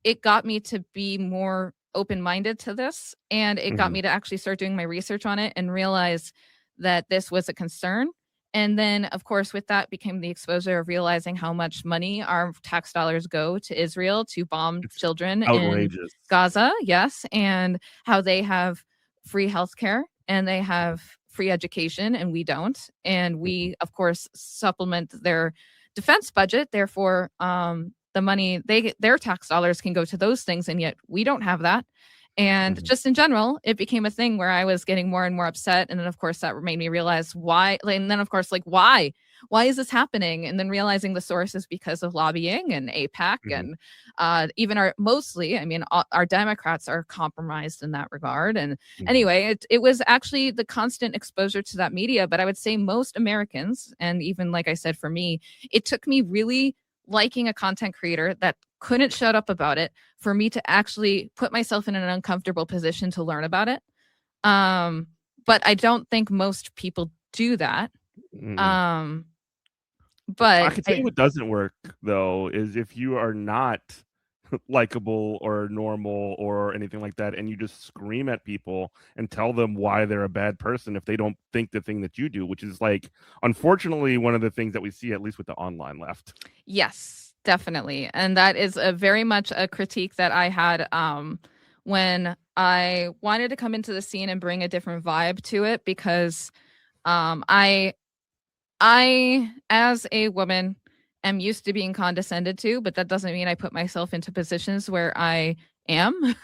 it got me to be more open-minded to this, and it got Mhm. me to actually start doing my research on it and realize that this was a concern. And then, of course, with that became the exposure of realizing how much money our tax dollars go to Israel to bomb It's children in outrageous. Gaza, yes, and how they have free healthcare and they have free education and we don't. And Mhm. we, of course, supplement their defense budget. Therefore, the money their tax dollars can go to those things, and yet we don't have that. And Mhm. just in general, it became a thing where I was getting more and more upset. And then, of course, that made me realize why. And then, of course, like, why? Why is this happening? And then realizing the source is because of lobbying and APAC Mhm. and even our mostly, I mean, our Democrats are compromised in that regard. And Mhm. anyway, it was actually the constant exposure to that media. But I would say most Americans, and even like I said, for me, it took me really liking a content creator that couldn't shut up about it for me to actually put myself in an uncomfortable position to learn about it. Um, but I don't think most people do that. Mhm. Um, I but can tell you I what doesn't work though is if you are not likable or normal or anything like that, and you just scream at people and tell them why they're a bad person if they don't think the thing that you do, which is like unfortunately one of the things that we see at least with the online left. Yes, definitely. And that is a very much a critique that I had when I wanted to come into the scene and bring a different vibe to it because um I I as a woman am used to being condescended to, but that doesn't mean I put myself into positions where I am.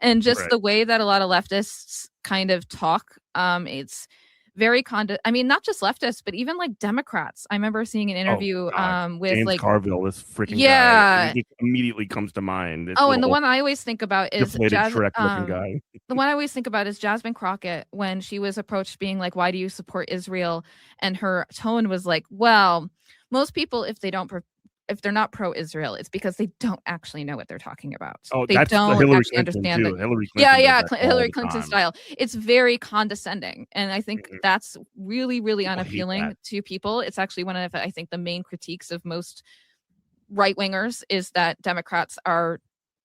And just Right. the way that a lot of leftists kind of talk, it's very I mean, not just leftists, but even like Democrats. I remember seeing an Oh interview God. with James like Carville, this freaking guy. yeah. He immediately comes to mind. This Oh, and the little one I always think about is deflated Shrek looking guy. The one I always think about is Jasmine Crockett when she was approached being like, "Why do you support Israel?" And her tone was like, "Well, most people, if they're not pro-Israel, it's because they don't actually know what they're talking about. Oh, They that's the don't Hillary actually Clinton understand too. that." Hillary Yeah, Clinton does yeah, that all Hillary the Clinton time. style. It's very condescending, and I think Mhm. that's really, really People hate that. unappealing to people. It's actually one of, I think, the main critiques of most right wingers is that Democrats are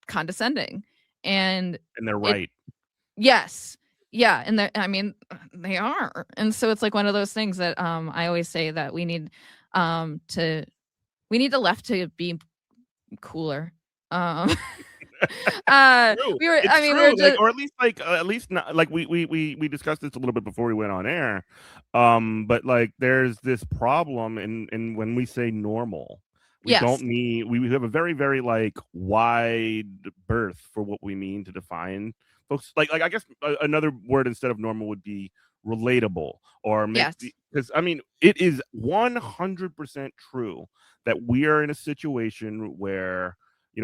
condescending, and And they're it right. yes. Yeah, and I mean, they are. And so it's like one of those things that I always say that to we need the left to be cooler. Um True. we were It's I mean, we were true. Like, just or at least not like we discussed this a little bit before we went on air. But like there's this problem in when we say normal. We yes. don't mean we have a very, very like wide berth for what we mean to define folks. Like I guess another word instead of normal would be relatable or make Yes. because I mean it is 100% true that we are in a situation where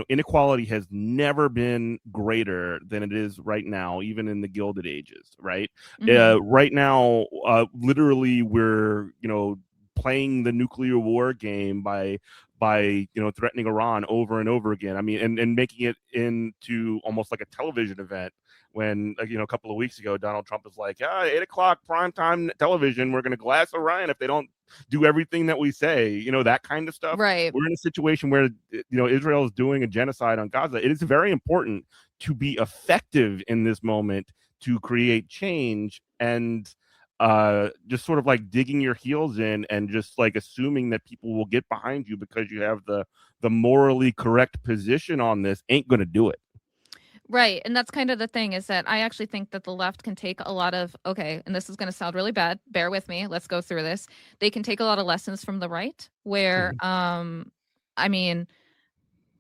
inequality has never been greater than it is right now, even in the Gilded Ages, right? Mhm. Right now, literally, we're playing the nuclear war game by threatening Iran over and over again. I mean, and making it into almost like a television event. When a couple of weeks ago, Donald Trump was like, 8 o'clock primetime television, we're going to glass Iran if they don't do everything that we say, that kind of stuff. Right. We're in a situation where Israel is doing a genocide on Gaza. It is very important to be effective in this moment to create change and just sort of like digging your heels in and just like assuming that people will get behind you because you have the morally correct position on this ain't going to do it. Right. And that's kind of the thing is that I actually think that the left can take a lot of, okay, and this is going to sound really bad. Bear with me. Let's go through this. They can take a lot of lessons from the right where, Mhm. I mean,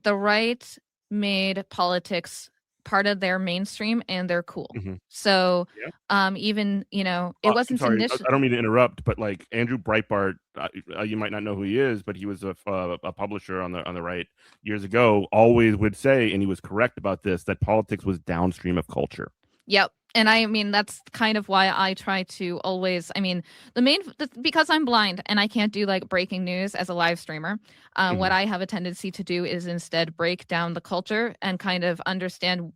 the right made politics part of their mainstream and they're cool. Mhm. So, Yeah. even, it I'm wasn't sorry, initial. I don't mean to interrupt, but like Andrew Breitbart, you might not know who he is, but he was a publisher on the right years ago. Always would say, and he was correct about this, that politics was downstream of culture. Yep. And I mean, that's kind of why I try to always, I mean, because I'm blind and I can't do like breaking news as a live streamer, what Mhm. I have a tendency to do is instead break down the culture and kind of understand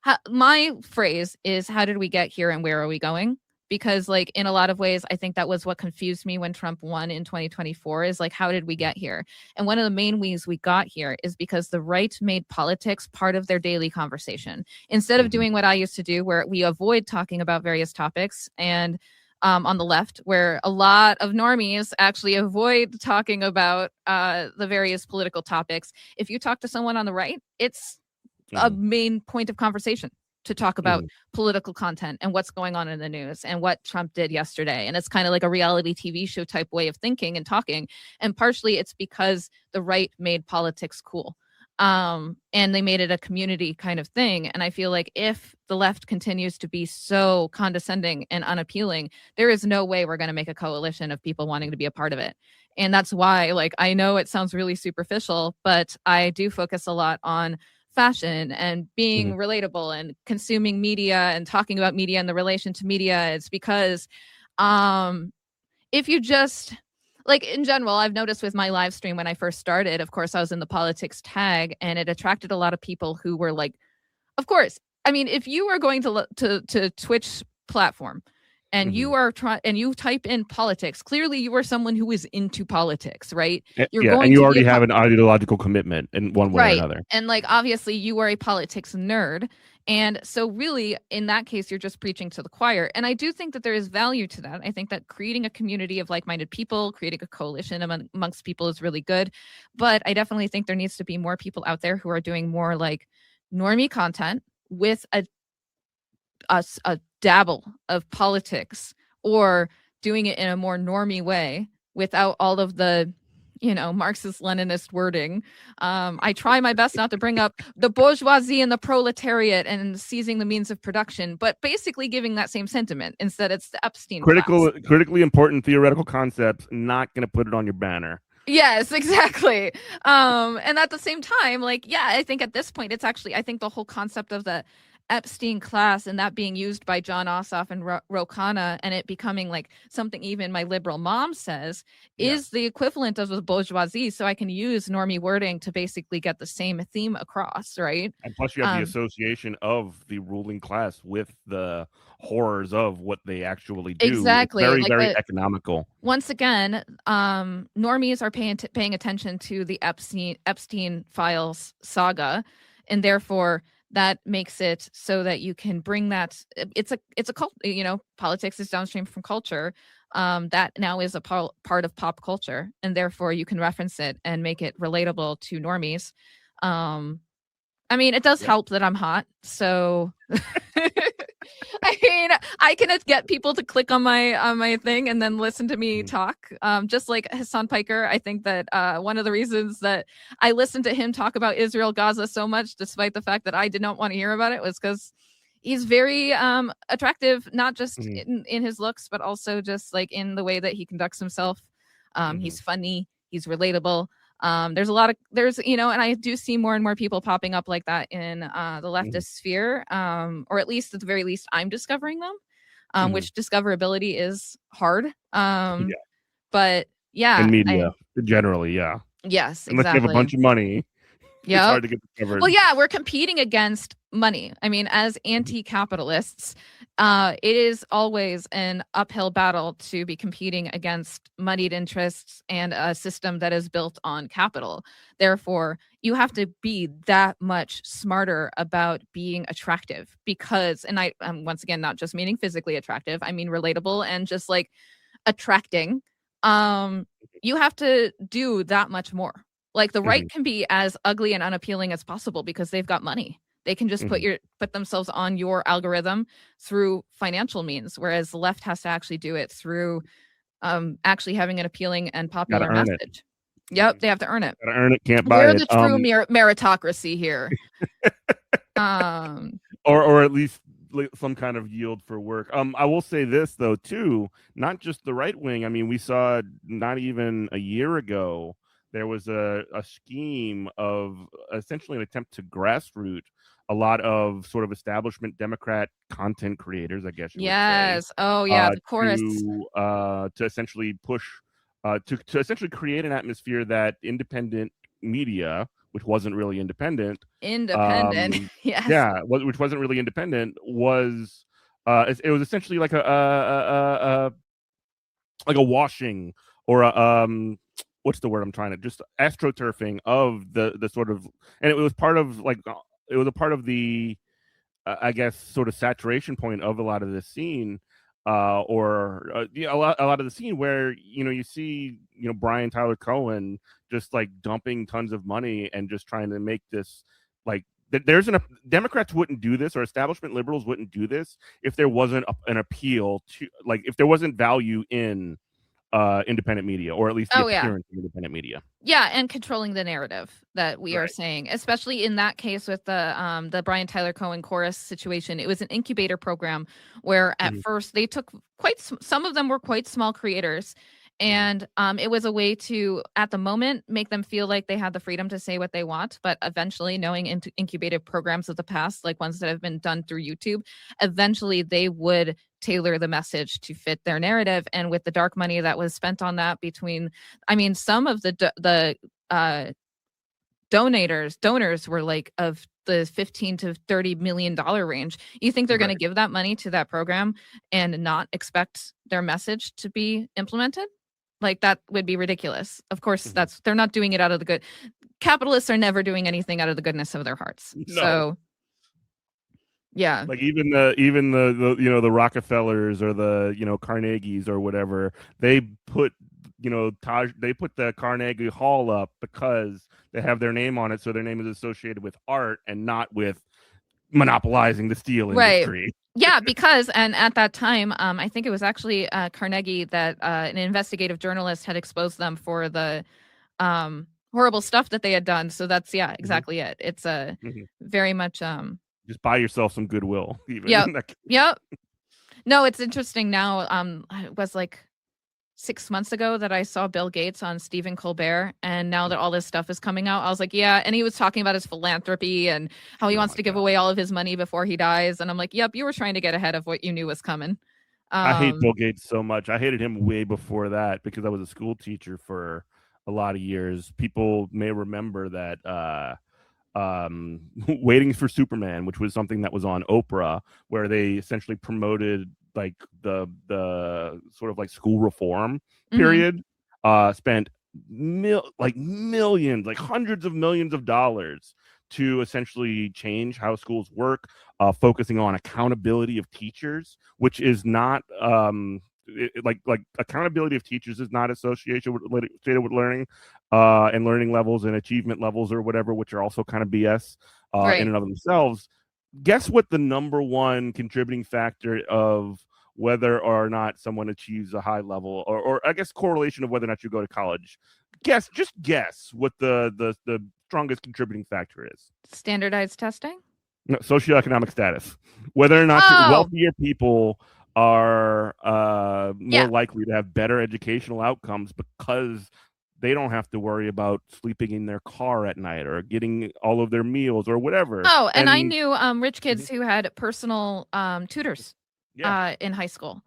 how, my phrase is, how did we get here and where are we going? Because like in a lot of ways, I think that was what confused me when Trump won in 2024 is like, how did we get here? And one of the main ways we got here is because the right made politics part of their daily conversation instead of Mhm. doing what I used to do, where we avoid talking about various topics, and on the left, where a lot of normies actually avoid talking about the various political topics. If you talk to someone on the right, it's a Mhm. main point of conversation to talk about Mhm. political content and what's going on in the news and what Trump did yesterday. And it's kind of like a reality TV show type way of thinking and talking. And partially it's because the right made politics cool. And they made it a community kind of thing. And I feel like if the left continues to be so condescending and unappealing, there is no way we're going to make a coalition of people wanting to be a part of it. And that's why, like, I know it sounds really superficial, but I do focus a lot on fashion and being relatable and consuming media and talking about media and the relation to media. It's because if you just, like, in general, I've noticed with my live stream when I first started, of course, I was in the politics tag, and it attracted a lot of people who were like, of course, I mean, if you are going to Twitch platform and you are and you type in politics, clearly you are someone who is into politics, right? You're Yeah, and going you to be already have an ideological commitment in one way or right. another. And like obviously you are a politics nerd. And so really in that case you're just preaching to the choir. And I do think that there is value to that. I think that creating a community of like-minded people, creating a coalition amongst people is really good. But I definitely think there needs to be more people out there who are doing more like normie content with a dabble of politics, or doing it in a more normie way without all of the Marxist Leninist wording. I try my best not to bring up the bourgeoisie and the proletariat and seizing the means of production, but basically giving that same sentiment. Instead, it's the Epstein class. Critically important theoretical concepts, not going to put it on your banner. Yes, exactly. And at the same time, like, yeah, I think at this point, it's actually, I think the whole concept of the Epstein class and that being used by John Ossoff and Ro Khanna, and it becoming like something even my liberal mom says is the equivalent of the bourgeoisie. So I can use normie wording to basically get the same theme across, right? And plus you have the association of the ruling class with the horrors of what they actually do. Exactly. It's very, very economical. Once again, normies are paying attention to the Epstein files saga, and therefore that makes it so that you can bring that. It's a cult. Politics is downstream from culture. That now is a part of pop culture, and therefore you can reference it and make it relatable to normies. I mean, it does help that I'm hot, so I mean, I can get people to click on my thing and then listen to me talk. Just like Hassan Piker, I think that one of the reasons that I listened to him talk about Israel Gaza so much, despite the fact that I did not want to hear about it, was because he's very attractive, not just in his looks, but also just like in the way that he conducts himself. He's funny, he's relatable. There's and I do see more and more people popping up like that in the leftist sphere, or at least at the very least I'm discovering them, which discoverability is hard. But yeah, in media generally, yes, unless exactly. you have a bunch of money. It's hard to get discovered. Well, yeah, we're competing against money. I mean, as anti-capitalists, it is always an uphill battle to be competing against moneyed interests and a system that is built on capital. Therefore, you have to be that much smarter about being attractive because, and I'm once again not just meaning physically attractive, I mean relatable and just like attracting. You have to do that much more. Like the right can be as ugly and unappealing as possible because they've got money. They can just put themselves on your algorithm through financial means, whereas the left has to actually do it through actually having an appealing and popular message. Yep, they have to earn it. Gotta earn it, can't buy We're it. the true meritocracy here. Or at least some kind of yield for work. I will say this though too, not just the right wing. I mean, we saw not even a year ago there was a scheme of essentially an attempt to grassroot a lot of sort of establishment Democrat content creators, I guess you would say. Yes. Oh yeah, the chorus. To essentially push to essentially create an atmosphere that independent media, which wasn't really independent. Yes. Yeah, which wasn't really independent, was it was essentially like a washing or a what's the word I'm trying to, just astroturfing of the sort of, and it was part of like it was a part of the I guess sort of saturation point of a lot of the scene, a lot of the scene where you see Brian Tyler Cohen just like dumping tons of money and just trying to make this like Democrats wouldn't do this, or establishment liberals wouldn't do this if there wasn't an appeal to, like, if there wasn't value in independent media, or at least the Oh yeah. appearance of independent media. Yeah, and controlling the narrative that we are Right. saying, especially in that case with the Brian Tyler Cohen chorus situation. It was an incubator program where at Mhm. first they took some of them were quite small creators, Mhm. and it was a way to at the moment make them feel like they had the freedom to say what they want, but eventually knowing into incubated programs of the past, like ones that have been done through YouTube, eventually they would tailor the message to fit their narrative. And with the dark money that was spent on that between, I mean, some of the uh donors were like of the 15 to 30 million dollar range. You think they're going to Right. give that money to that program and not expect their message to be implemented? Like that would be ridiculous. Of course, Mhm. they're not doing it out of the good. Capitalists are never doing anything out of the goodness of their hearts. No. So, yeah. Like the Rockefellers or the Carnegies or whatever, they put they put the Carnegie Hall up because they have their name on it, so their name is associated with art and not with monopolizing the steel Right. industry. Yeah, because and at that time, I think it was actually Carnegie that an investigative journalist had exposed them for the horrible stuff that they had done. So that's yeah, Mhm. exactly it. It's a Mhm. very much Just buy yourself some goodwill, even. yep. Yep. No, it's interesting now. It was like 6 months ago that I saw Bill Gates on Stephen Colbert, and now that all this stuff is coming out, I was like, yeah. And he was talking about his philanthropy and how he Oh wants my to give god. away all of his money before he dies. And I'm like, yep, you were trying to get ahead of what you knew was coming. I hate Um, Bill Gates so much. I hated him way before that because I was a school teacher for a lot of years. People may remember that Waiting for Superman, which was something that was on Oprah, where they essentially promoted like the sort of like school reform mhm, period. Spent millions, like hundreds of millions of dollars to essentially change how schools work, focusing on accountability of teachers, which is not like accountability of teachers is not associated with learning and learning levels and achievement levels or whatever, which are also kind of BS in right. and of themselves. Guess what the number one contributing factor of whether or not someone achieves a high level, or I guess correlation of whether or not you go to college. Just guess what the strongest contributing factor is. Standardized testing. No, socioeconomic status. Whether or not Oh, wealthier people are more yeah. likely to have better educational outcomes because they don't have to worry about sleeping in their car at night or getting all of their meals or whatever. Oh, and I And knew rich mhm, kids who had personal tutors yeah, in high school,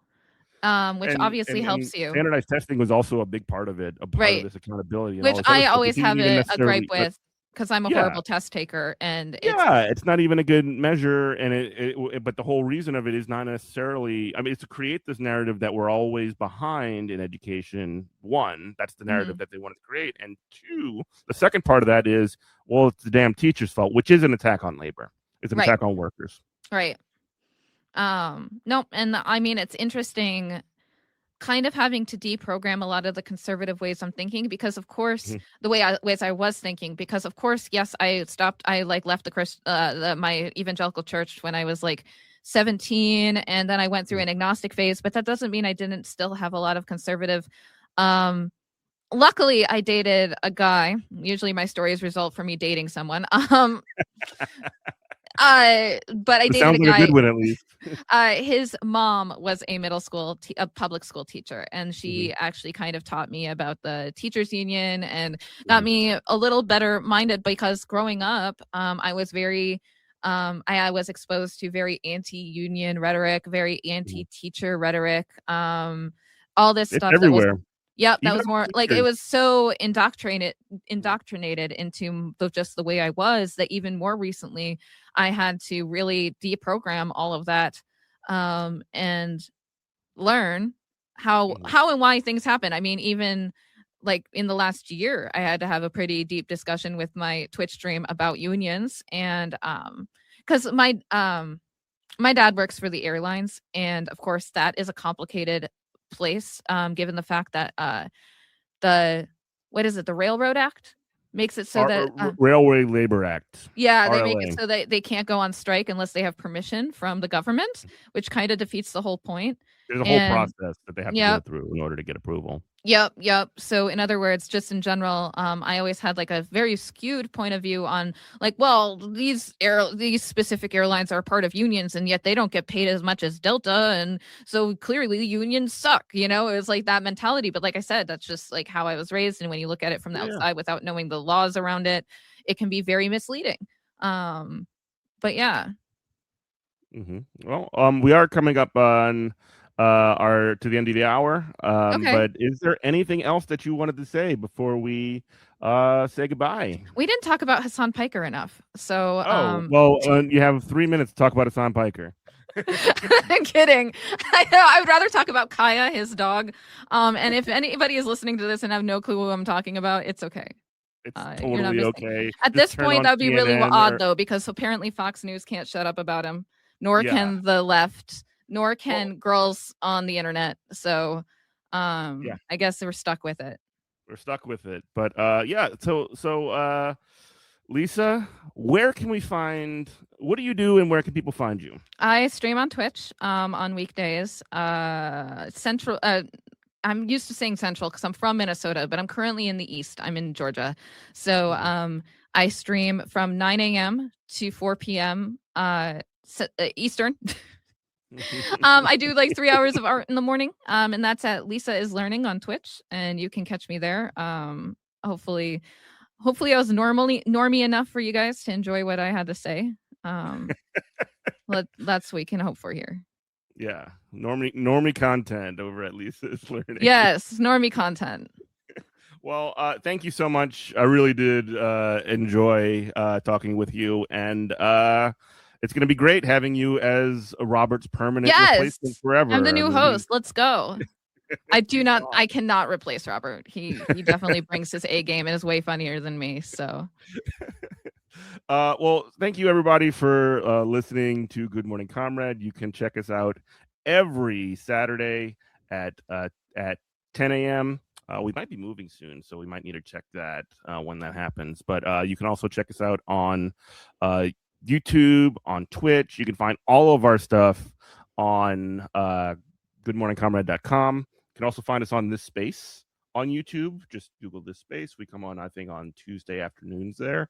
which and, obviously and and helps you, standardized testing was also a big part of it, a part of right? this accountability and all Which this other I stuff. It always didn't have even a gripe necessarily, with because I'm a yeah, horrible test taker, and it's yeah, it's not even a good measure, and but the whole reason of it is not necessarily. I mean, it's to create this narrative that we're always behind in education. One, that's the narrative mhm, that they want to create, and two, the second part of that is, well, it's the damn teacher's fault, which is an attack on labor. It's an right, attack on workers. right. Nope, and I mean it's interesting kind of having to deprogram a lot of the conservative ways I'm thinking because of course Mhm, the ways I was thinking because of course yes I like left my evangelical church when I was like 17 and then I went through mhm. an agnostic phase, but that doesn't mean I didn't still have a lot of conservative. um Luckily I dated a guy. Usually my stories result from me dating someone. But I It dated sounds a like a good guy. one, at least. His mom was a a public school teacher, and Mhm, she actually kind of taught me about the teachers union and got mhm, me a little better minded because growing up, I was very, I was exposed to very anti-union rhetoric, very mhm. anti-teacher rhetoric, all this It's stuff that was, everywhere, yep, that even was more among like it teachers. was so Mhm, indoctrinated into just the way I was that even more recently I had to really deprogram all of that, and learn mhm. how and why things happen. I mean, even like in the last year, I had to have a pretty deep discussion with my Twitch stream about unions and because my dad works for the airlines, and of course that is a complicated place, given the fact that the what is it, the Railroad Act makes it so that Railway Labor Act, yeah, they make it RLA. so that they can't go on strike unless they have permission from the government, which kinda defeats the whole point, There's a whole and process that they have to go yep, through in order to get approval. Yep. So in other words, just in general, I always had like a very skewed point of view on like, well, these specific airlines are part of unions and yet they don't get paid as much as Delta, and so clearly unions suck. You know, it was like that mentality. But like I said, that's just like how I was raised, and when you look at it from the Yeah. outside without knowing the laws around it, it can be very misleading. But yeah. Well, we are coming up on our to the end of the hour. Okay. But is there anything else that you wanted to say before we say goodbye? We didn't talk about Hassan Piker enough. So Oh, well, you have 3 minutes to talk about Hassan Piker. I'm kidding. I would rather talk about Kaya, his dog. And if anybody is listening to this and have no clue what I'm talking about, it's okay. It's You're not totally missing. okay. At Just this turn point, on that would be really CNN odd, or though, because apparently Fox News can't shut up about him, nor yeah, can the left, nor well, can girls on the internet. So yeah, I guess we're stuck with it. we're stuck with it. But yeah, so Lisa, where can we find? What do you do, and where can people find you? I stream on Twitch on weekdays. Central. I'm used to saying central because I'm from Minnesota, but I'm currently in the east. I'm in Georgia. So I stream from 9 a.m. to 4 p.m. Eastern. I do like 3 hours of art in the morning. And that's at Lisa is Learning on Twitch, and you can catch me there. Hopefully I was normie enough for you guys to enjoy what I had to say. That's what we can hope for here. Yeah, normie content over at Lisa's Learning. Yes, normie content. Well, thank you so much. I really did enjoy talking with you, and it's going to be great having you as Robert's permanent Yes, replacement forever. I'm the new I mean, host. Let's go. I cannot replace Robert. He definitely brings his A game and is way funnier than me. So well, thank you everybody for listening to Good Morning Comrade. You can check us out every Saturday at 10 a.m. We might be moving soon, so we might need to check that when that happens. But you can also check us out on YouTube, on Twitch. You can find all of our stuff on goodmorningcomrade.com. You can also find us on This Space on YouTube. Just Google This Space. We come on, I think, on Tuesday afternoons there.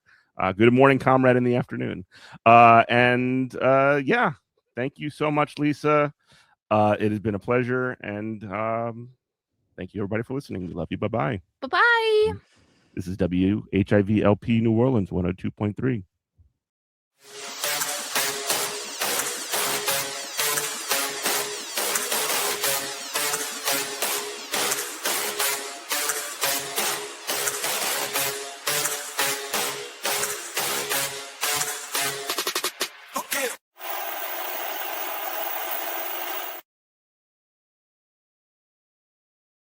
Good Morning Comrade in the afternoon. Yeah, thank you so much, Lisa. It has been a pleasure, and thank you everybody for listening. We love you. Bye-bye. bye-bye. This is WHIVLP New Orleans 102.3.